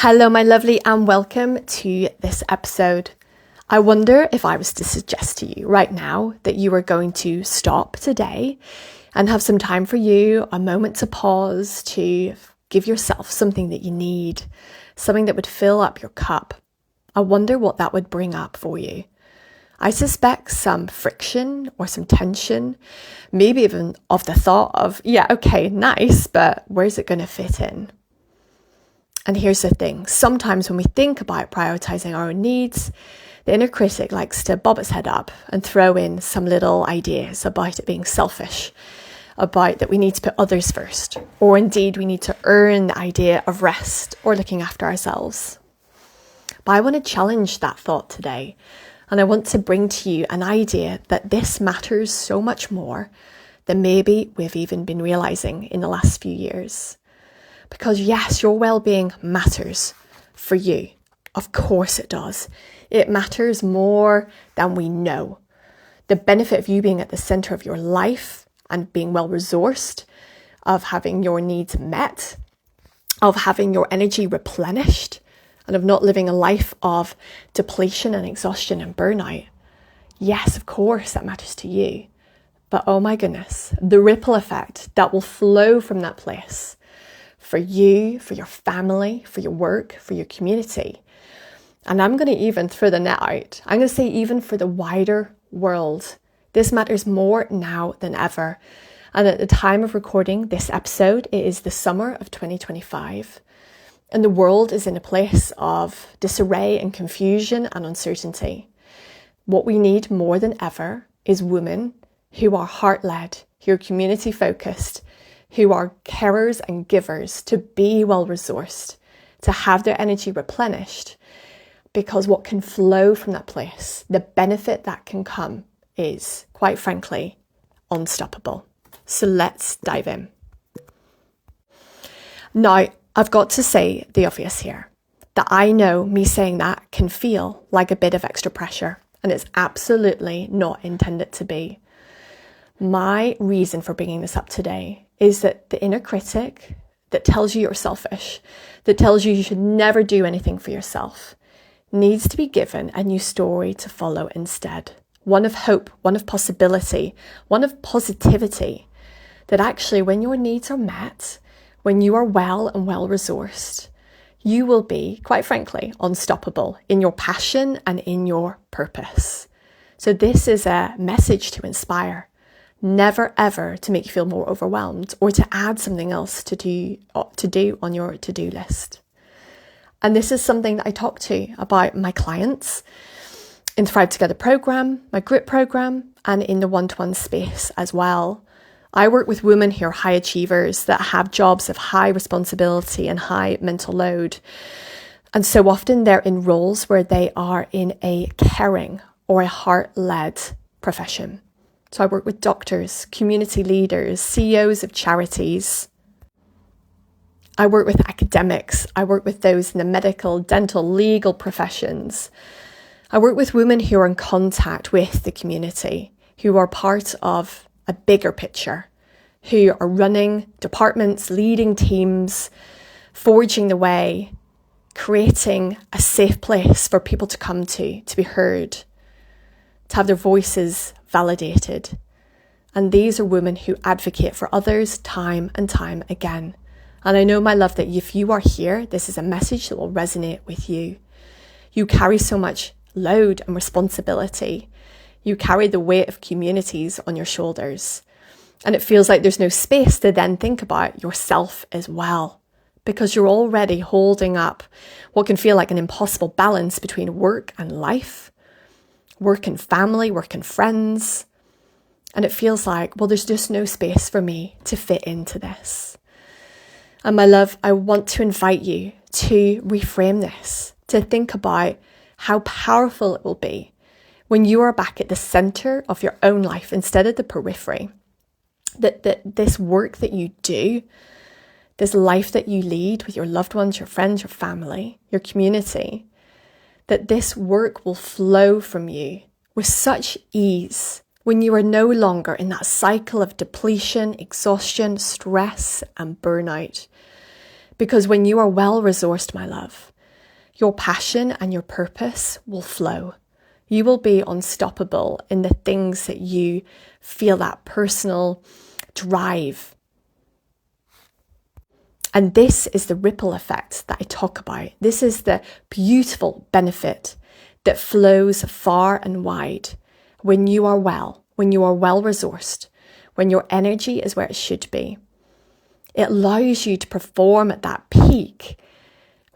Hello, my lovely, and welcome to this episode. I wonder if I was to suggest to you right now that you are going to stop today and have some time for you, a moment to pause, to give yourself something that you need, something that would fill up your cup. I wonder what that would bring up for you. I suspect some friction or some tension, maybe even of the thought of, yeah, okay, nice, but where's it going to fit in? And here's the thing, sometimes when we think about prioritizing our own needs, the inner critic likes to bob its head up and throw in some little ideas about it being selfish, about that we need to put others first, or indeed we need to earn the idea of rest or looking after ourselves. But I want to challenge that thought today, and I want to bring to you an idea that this matters so much more than maybe we've even been realizing in the last few years. Because yes, your well-being matters for you. Of course it does. It matters more than we know. The benefit of you being at the center of your life and being well-resourced, of having your needs met, of having your energy replenished, and of not living a life of depletion and exhaustion and burnout. Yes, of course, that matters to you. But oh my goodness, the ripple effect that will flow from that place for you, for your family, for your work, for your community. And I'm going to even throw the net out. I'm going to say even for the wider world. This matters more now than ever. And at the time of recording this episode, it is the summer of 2025. And the world is in a place of disarray and confusion and uncertainty. What we need more than ever is women who are heart-led, who are community-focused, who are carers and givers, to be well-resourced, to have their energy replenished, because what can flow from that place, the benefit that can come is, quite frankly, unstoppable. So let's dive in. Now, I've got to say the obvious here, that I know me saying that can feel like a bit of extra pressure, and it's absolutely not intended to be. My reason for bringing this up today is that the inner critic that tells you you're selfish, that tells you should never do anything for yourself, needs to be given a new story to follow instead. One of hope, one of possibility, one of positivity. That actually when your needs are met, when you are well and well-resourced, you will be, quite frankly, unstoppable in your passion and in your purpose. So this is a message to inspire. Never ever to make you feel more overwhelmed or to add something else to do on your to-do list. And this is something that I talk to about my clients in the Thrive Together program, my group program, and in the one-to-one space as well. I work with women who are high achievers that have jobs of high responsibility and high mental load. And so often they're in roles where they are in a caring or a heart-led profession. So I work with doctors, community leaders, CEOs of charities. I work with academics. I work with those in the medical, dental, legal professions. I work with women who are in contact with the community, who are part of a bigger picture, who are running departments, leading teams, forging the way, creating a safe place for people to come to be heard, to have their voices validated. And these are women who advocate for others time and time again. And I know, my love, that if you are here, this is a message that will resonate with you. You carry so much load and responsibility. You carry the weight of communities on your shoulders. And it feels like there's no space to then think about yourself as well, because you're already holding up what can feel like an impossible balance between work and life, work and family, work and friends. And it feels like, well, there's just no space for me to fit into this. And my love, I want to invite you to reframe this, to think about how powerful it will be when you are back at the center of your own life instead of the periphery. That this work that you do, this life that you lead with your loved ones, your friends, your family, your community, that this work will flow from you with such ease when you are no longer in that cycle of depletion, exhaustion, stress, and burnout. Because when you are well-resourced, my love, your passion and your purpose will flow. You will be unstoppable in the things that you feel that personal drive. And this is the ripple effect that I talk about. This is the beautiful benefit that flows far and wide when you are well, when you are well resourced, when your energy is where it should be. It allows you to perform at that peak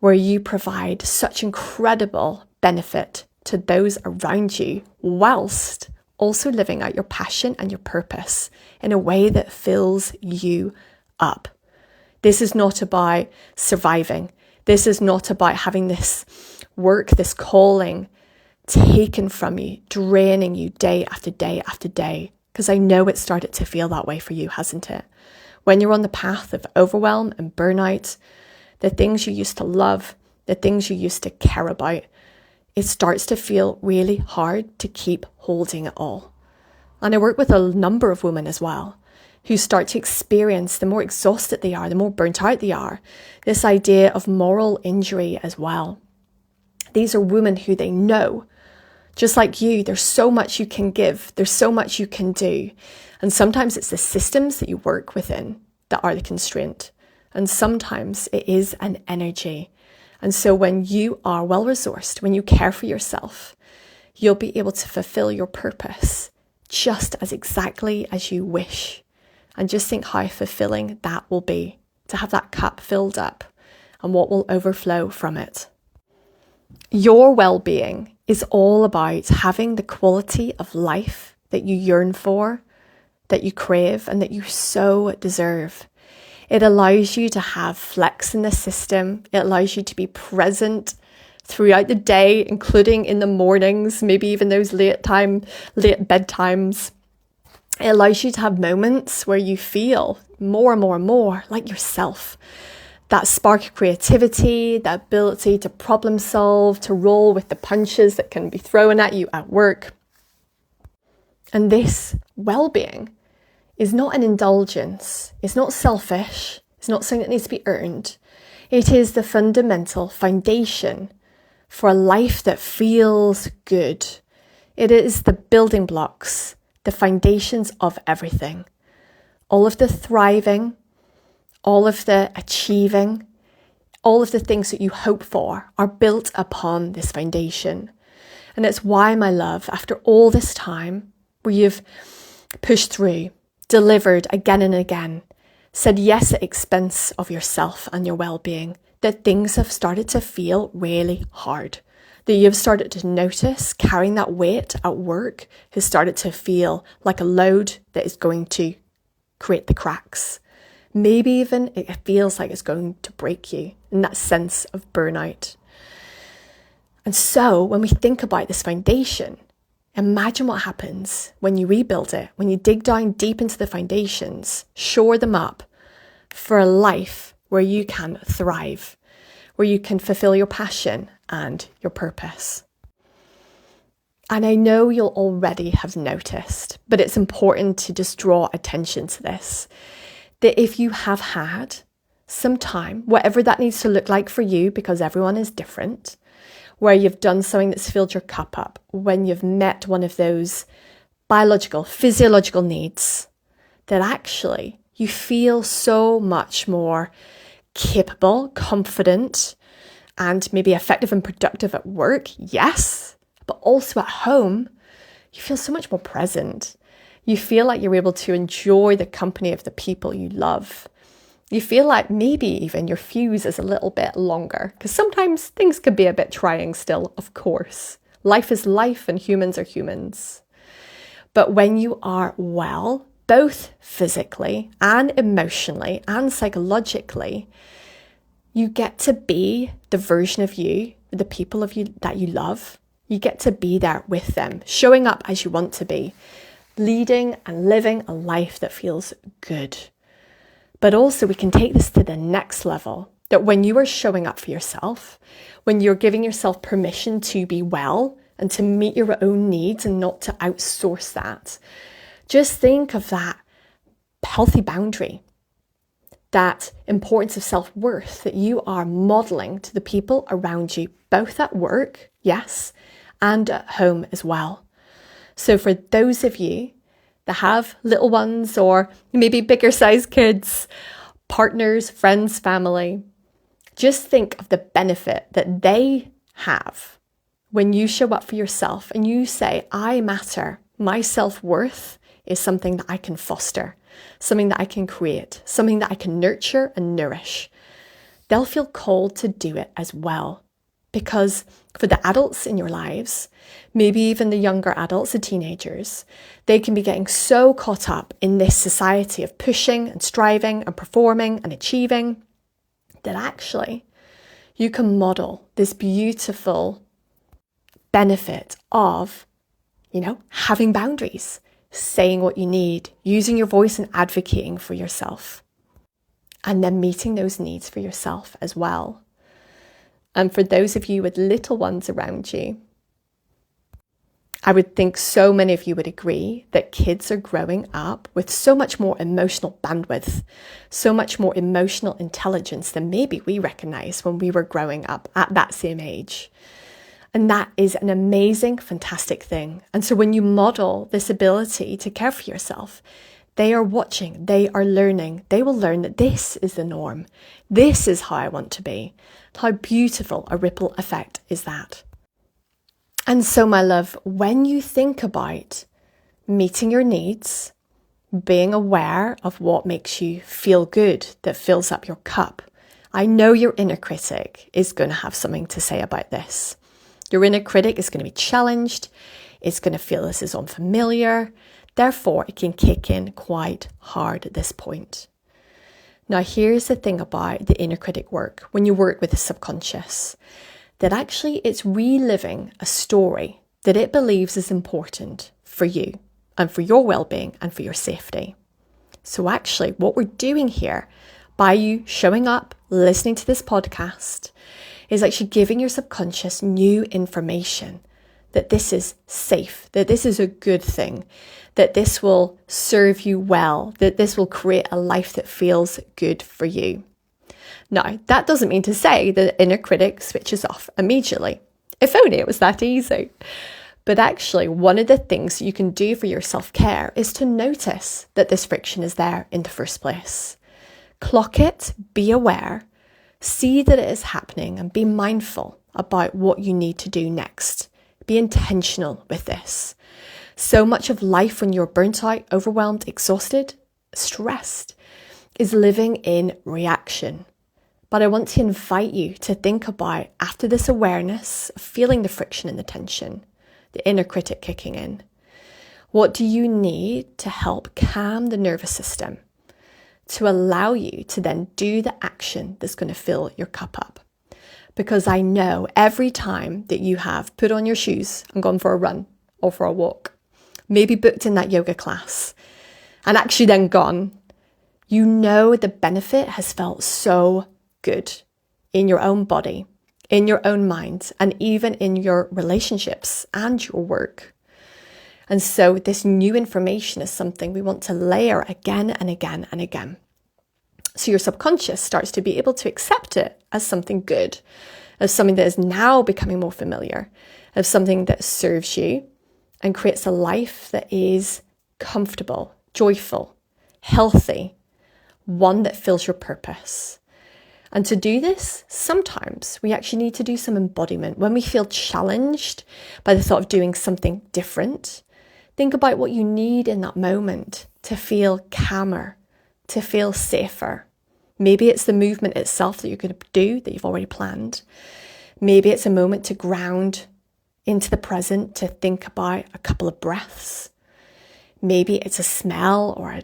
where you provide such incredible benefit to those around you, whilst also living out your passion and your purpose in a way that fills you up. This is not about surviving. This is not about having this work, this calling taken from you, draining you day after day after day. Because I know it started to feel that way for you, hasn't it? When you're on the path of overwhelm and burnout, the things you used to love, the things you used to care about, it starts to feel really hard to keep holding it all. And I work with a number of women as well who start to experience, the more exhausted they are, the more burnt out they are, this idea of moral injury as well. These are women who they know, just like you, there's so much you can give, there's so much you can do. And sometimes it's the systems that you work within that are the constraint. And sometimes it is an energy. And so when you are well-resourced, when you care for yourself, you'll be able to fulfill your purpose just as exactly as you wish. And just think how fulfilling that will be, to have that cup filled up and what will overflow from it. Your well-being is all about having the quality of life that you yearn for, that you crave, and that you so deserve. It allows you to have flex in the system. It allows you to be present throughout the day, including in the mornings, maybe even those late bedtimes. It allows you to have moments where you feel more and more and more like yourself. That spark of creativity, that ability to problem solve, to roll with the punches that can be thrown at you at work. And this well-being is not an indulgence. It's not selfish. It's not something that needs to be earned. It is the fundamental foundation for a life that feels good. It is the building blocks, the foundations of everything. All of the thriving, all of the achieving, all of the things that you hope for are built upon this foundation. And it's why, my love, after all this time where you've pushed through, delivered again and again, said yes at expense of yourself and your well-being, that things have started to feel really hard. That you've started to notice carrying that weight at work has started to feel like a load that is going to create the cracks. Maybe even it feels like it's going to break you in that sense of burnout. And so when we think about this foundation, imagine what happens when you rebuild it, when you dig down deep into the foundations, shore them up for a life where you can thrive, where you can fulfill your passion and your purpose. And I know you'll already have noticed, but it's important to just draw attention to this, that if you have had some time, whatever that needs to look like for you, because everyone is different, where you've done something that's filled your cup up, when you've met one of those biological, physiological needs, that actually you feel so much more capable, confident, and maybe effective and productive at work, yes, but also at home, you feel so much more present. You feel like you're able to enjoy the company of the people you love. You feel like maybe even your fuse is a little bit longer, because sometimes things can be a bit trying still, of course. Life is life and humans are humans. But when you are well, both physically and emotionally and psychologically, you get to be the version of you, the people of you that you love. You get to be there with them, showing up as you want to be, leading and living a life that feels good. But also we can take this to the next level, that when you are showing up for yourself, when you're giving yourself permission to be well and to meet your own needs and not to outsource that, just think of that healthy boundary, that importance of self-worth that you are modeling to the people around you, both at work, yes, and at home as well. So for those of you that have little ones or maybe bigger sized kids, partners, friends, family, just think of the benefit that they have when you show up for yourself and you say, I matter, my self-worth is something that I can foster, something that I can create, something that I can nurture and nourish. They'll feel called to do it as well. Because for the adults in your lives, maybe even the younger adults, the teenagers, they can be getting so caught up in this society of pushing and striving and performing and achieving that actually you can model this beautiful benefit of, having boundaries, saying what you need, using your voice and advocating for yourself, and then meeting those needs for yourself as well. And for those of you with little ones around you, I would think so many of you would agree that kids are growing up with so much more emotional bandwidth, so much more emotional intelligence than maybe we recognized when we were growing up at that same age. And that is an amazing, fantastic thing. And so when you model this ability to care for yourself, they are watching, they are learning, they will learn that this is the norm. This is how I want to be. How beautiful a ripple effect is that? And so, my love, when you think about meeting your needs, being aware of what makes you feel good, that fills up your cup, I know your inner critic is going to have something to say about this. Your inner critic is going to be challenged. It's going to feel this is unfamiliar. Therefore, it can kick in quite hard at this point. Now, here's the thing about the inner critic work when you work with the subconscious, that actually it's reliving a story that it believes is important for you and for your well-being and for your safety. So actually, what we're doing here by you showing up, listening to this podcast, is actually giving your subconscious new information that this is safe, that this is a good thing, that this will serve you well, that this will create a life that feels good for you. Now, that doesn't mean to say that the inner critic switches off immediately. If only it was that easy. But actually, one of the things you can do for your self-care is to notice that this friction is there in the first place. Clock it, be aware, see that it is happening, and be mindful about what you need to do next. Be intentional with this. So much of life when you're burnt out, overwhelmed, exhausted, stressed, is living in reaction. But I want to invite you to think about, after this awareness, feeling the friction and the tension, the inner critic kicking in, what do you need to help calm the nervous system to allow you to then do the action that's going to fill your cup up? Because I know every time that you have put on your shoes and gone for a run or for a walk, maybe booked in that yoga class, and actually then gone, you know the benefit has felt so good in your own body, in your own mind, and even in your relationships and your work. And so this new information is something we want to layer again and again and again. So your subconscious starts to be able to accept it as something good, as something that is now becoming more familiar, as something that serves you and creates a life that is comfortable, joyful, healthy, one that fills your purpose. And to do this, sometimes we actually need to do some embodiment. When we feel challenged by the thought of doing something different, think about what you need in that moment to feel calmer, to feel safer. Maybe it's the movement itself that you're going to do that you've already planned. Maybe it's a moment to ground into the present, to think about a couple of breaths. Maybe it's a smell or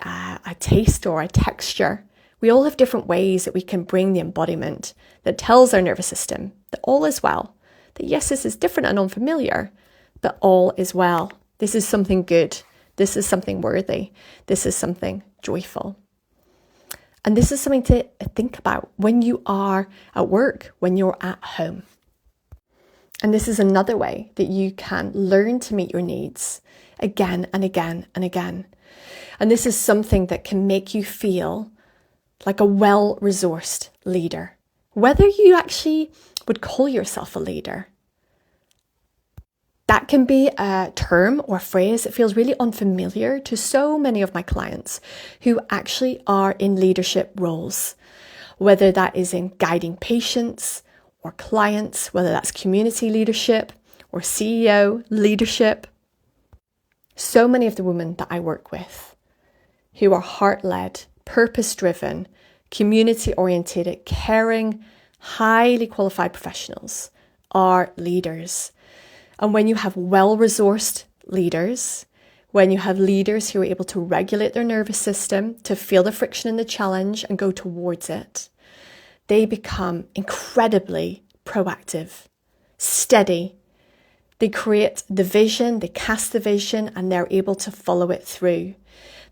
a taste or a texture. We all have different ways that we can bring the embodiment that tells our nervous system that all is well, that yes, this is different and unfamiliar, but all is well. This is something good. This is something worthy. This is something joyful. And this is something to think about when you are at work, when you're at home. And this is another way that you can learn to meet your needs again and again and again. And this is something that can make you feel like a well-resourced leader. Whether you actually would call yourself a leader, that can be a term or phrase that feels really unfamiliar to so many of my clients who actually are in leadership roles, whether that is in guiding patients or clients, whether that's community leadership or CEO leadership. So many of the women that I work with who are heart-led, purpose-driven, community-oriented, caring, highly qualified professionals are leaders. And when you have well-resourced leaders, when you have leaders who are able to regulate their nervous system, to feel the friction and the challenge and go towards it, they become incredibly proactive, steady. They create the vision, they cast the vision, and they're able to follow it through.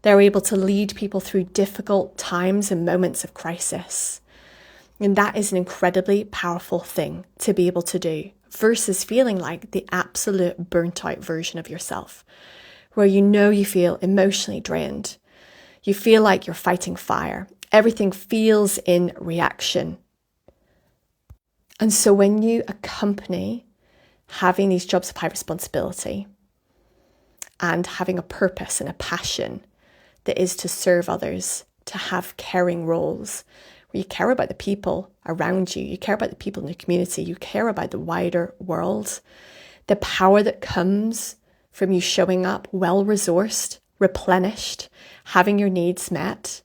They're able to lead people through difficult times and moments of crisis. And that is an incredibly powerful thing to be able to do, versus feeling like the absolute burnt out version of yourself, where you feel emotionally drained. You feel like you're fighting fire. Everything feels in reaction. And so when you accompany having these jobs of high responsibility and having a purpose and a passion that is to serve others, to have caring roles, where you care about the people around you, you care about the people in the community, you care about the wider world, the power that comes from you showing up well-resourced, replenished, having your needs met.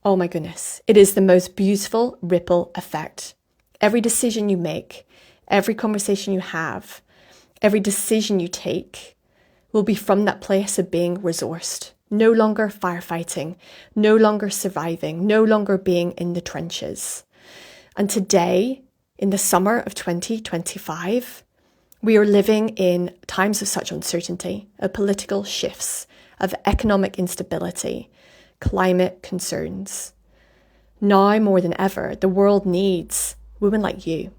Oh my goodness, it is the most beautiful ripple effect. Every decision you make, every conversation you have, every decision you take will be from that place of being resourced. No longer firefighting, no longer surviving, no longer being in the trenches. And today, in the summer of 2025, we are living in times of such uncertainty, of political shifts, of economic instability, climate concerns. Now more than ever, the world needs women like you,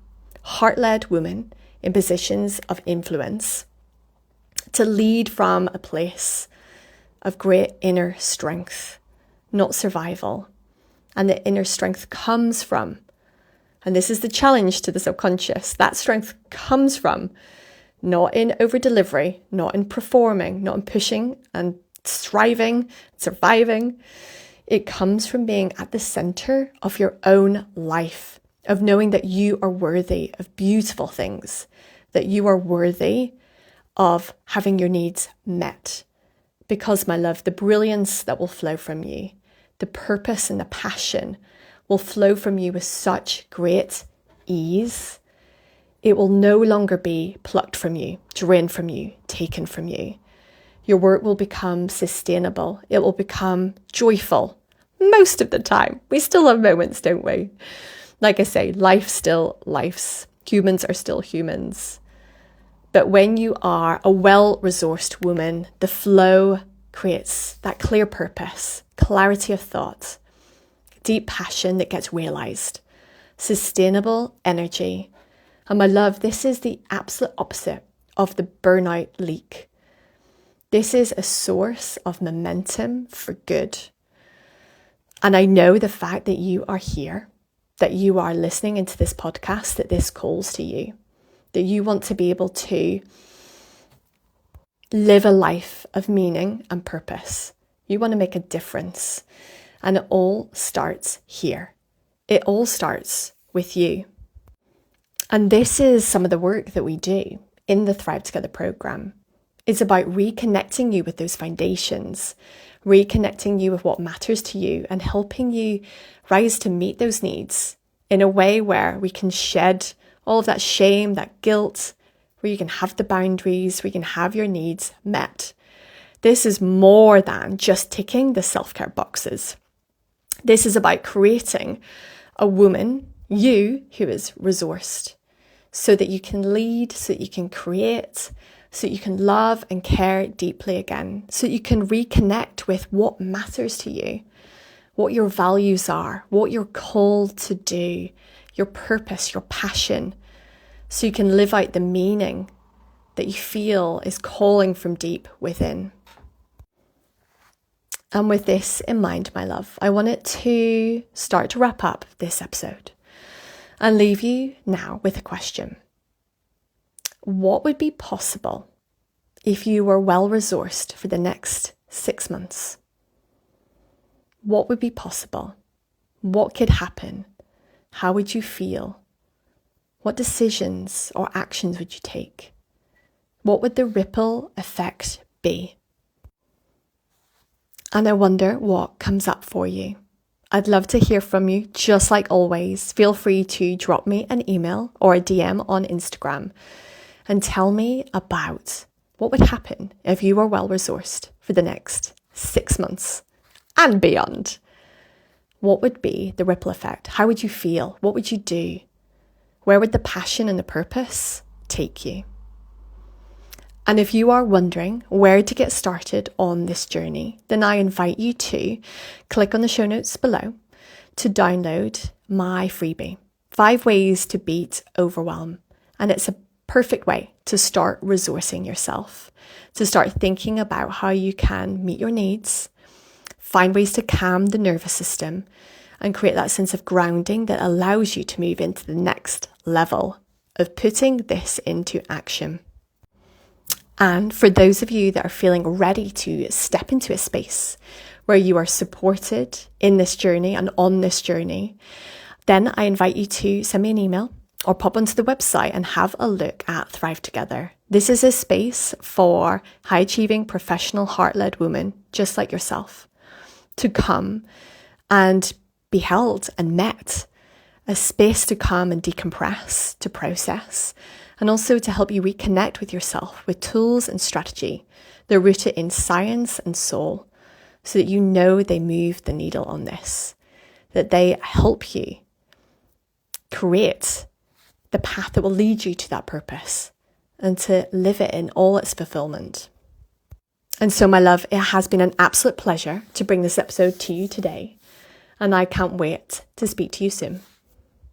heart-led women in positions of influence, to lead from a place of great inner strength, not survival. And the inner strength comes from, and this is the challenge to the subconscious, that strength comes from not in over-delivery, not in performing, not in pushing and striving, surviving. It comes from being at the center of your own life, of knowing that you are worthy of beautiful things, that you are worthy of having your needs met. Because, my love, the brilliance that will flow from you, the purpose and the passion will flow from you with such great ease. It will no longer be plucked from you, drained from you, taken from you. Your work will become sustainable. It will become joyful. Most of the time. We still have moments, don't we? Like I say, life still lifes. Humans are still humans. But when you are a well-resourced woman, the flow creates that clear purpose, clarity of thought, deep passion that gets realized, sustainable energy. And my love, this is the absolute opposite of the burnout leak. This is a source of momentum for good. And I know the fact that you are here, that you are listening into this podcast, that this calls to you, that you want to be able to live a life of meaning and purpose. You want to make a difference. And it all starts here. It all starts with you. And this is some of the work that we do in the Thrive Together program. It's about reconnecting you with those foundations, reconnecting you with what matters to you, and helping you rise to meet those needs in a way where we can shed all of that shame, that guilt, where you can have the boundaries, where you can have your needs met. This is more than just ticking the self-care boxes. This is about creating a woman, you, who is resourced, so that you can lead, so that you can create, so that you can love and care deeply again, so that you can reconnect with what matters to you, what your values are, what you're called to do, your purpose, your passion, so you can live out the meaning that you feel is calling from deep within. And with this in mind, my love, I wanted to start to wrap up this episode and leave you now with a question. What would be possible if you were well-resourced for the next 6 months? What would be possible? What could happen? How would you feel? What decisions or actions would you take? What would the ripple effect be? And I wonder what comes up for you. I'd love to hear from you. Just like always, feel free to drop me an email or a DM on Instagram and tell me about what would happen if you were well-resourced for the next 6 months and beyond. What would be the ripple effect? How would you feel? What would you do? Where would the passion and the purpose take you? And if you are wondering where to get started on this journey, then I invite you to click on the show notes below to download my freebie, 5 Ways to Beat Overwhelm. And it's a perfect way to start resourcing yourself, to start thinking about how you can meet your needs, find ways to calm the nervous system, and create that sense of grounding that allows you to move into the next level of putting this into action. And for those of you that are feeling ready to step into a space where you are supported in this journey and on this journey, then I invite you to send me an email or pop onto the website and have a look at Thrive Together. This is a space for high-achieving, professional, heart-led women just like yourself to come and be held and met, a space to come and decompress, to process, and also to help you reconnect with yourself with tools and strategy that are rooted in science and soul, so that you know they move the needle on this, that they help you create the path that will lead you to that purpose and to live it in all its fulfillment. And so, my love, it has been an absolute pleasure to bring this episode to you today, and I can't wait to speak to you soon.